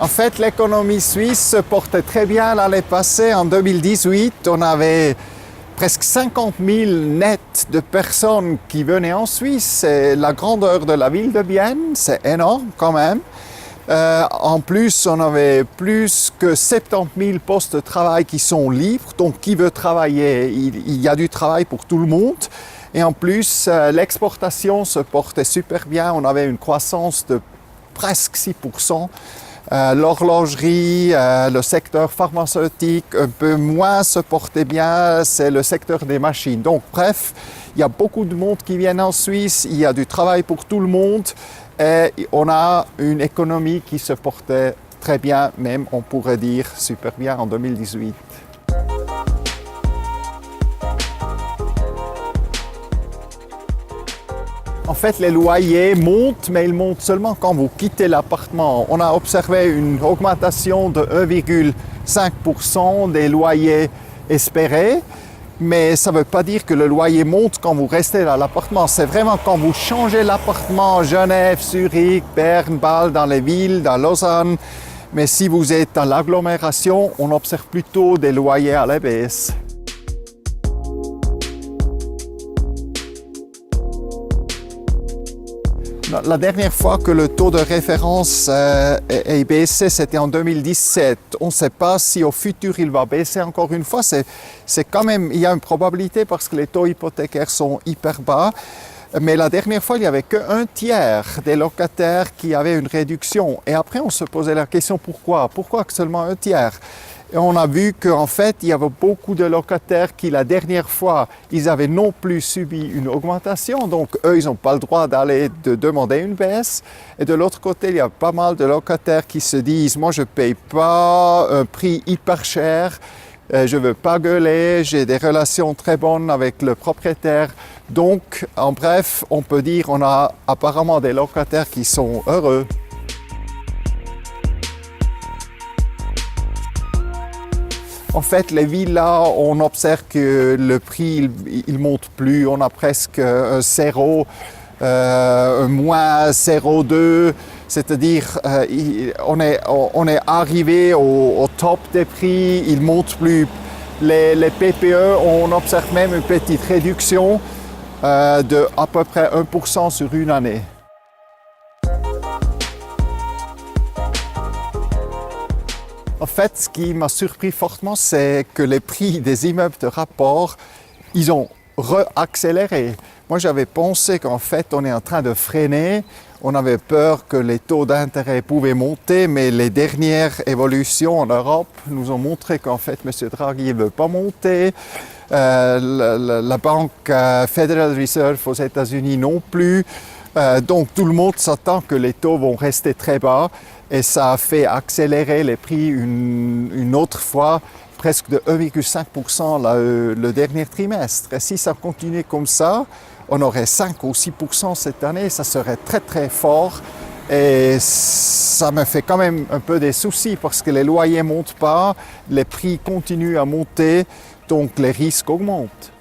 En fait, l'économie suisse se portait très bien l'année passée. En 2018, on avait presque 50 000 nets de personnes qui venaient en Suisse. C'est la grandeur de la ville de Bienne, c'est énorme quand même. En plus, on avait plus que 70 000 postes de travail qui sont libres. Donc, qui veut travailler, il y a du travail pour tout le monde. Et en plus, l'exportation se portait super bien. On avait une croissance de presque 6%. L'horlogerie, le secteur pharmaceutique, un peu moins se portait bien, c'est le secteur des machines. Donc bref, il y a beaucoup de monde qui vient en Suisse, il y a du travail pour tout le monde et on a une économie qui se portait très bien, même on pourrait dire super bien en 2018. En fait, les loyers montent, mais ils montent seulement quand vous quittez l'appartement. On a observé une augmentation de 1,5% des loyers espérés, mais ça ne veut pas dire que le loyer monte quand vous restez dans l'appartement. C'est vraiment quand vous changez l'appartement, Genève, Zurich, Berne, Bâle, dans les villes, dans Lausanne. Mais si vous êtes dans l'agglomération, on observe plutôt des loyers à la baisse. La dernière fois que le taux de référence est baissé, c'était en 2017. On ne sait pas si au futur il va baisser encore une fois. C'est quand même, il y a une probabilité parce que les taux hypothécaires sont hyper bas. Mais la dernière fois, il n'y avait qu'un tiers des locataires qui avaient une réduction. Et après, on se posait la question pourquoi? Pourquoi seulement un tiers? Et on a vu qu'en fait, il y avait beaucoup de locataires qui, la dernière fois, ils avaient non plus subi une augmentation. Donc, eux, ils n'ont pas le droit d'aller demander une baisse. Et de l'autre côté, il y a pas mal de locataires qui se disent « Moi, je ne paye pas un prix hyper cher. Je ne veux pas gueuler. J'ai des relations très bonnes avec le propriétaire. » Donc, en bref, on peut dire qu'on a apparemment des locataires qui sont heureux. En fait, les villas, on observe que le prix, il monte plus. On a presque un zéro, un moins 0,2. C'est-à-dire, on est arrivé au top des prix. Il ne monte plus. Les PPE, on observe même une petite réduction de à peu près 1% sur une année. En fait, ce qui m'a surpris fortement, c'est que les prix des immeubles de rapport, ils ont réaccéléré. Moi, j'avais pensé qu'en fait, on est en train de freiner. On avait peur que les taux d'intérêt pouvaient monter, mais les dernières évolutions en Europe nous ont montré qu'en fait, M. Draghi ne veut pas monter. La banque Federal Reserve aux États-Unis non plus. Donc, tout le monde s'attend que les taux vont rester très bas. Et ça a fait accélérer les prix une autre fois, presque de 1,5% le dernier trimestre. Et si ça continuait comme ça, on aurait 5 ou 6% cette année, ça serait très très fort. Et ça me fait quand même un peu des soucis parce que les loyers ne montent pas, les prix continuent à monter, donc les risques augmentent.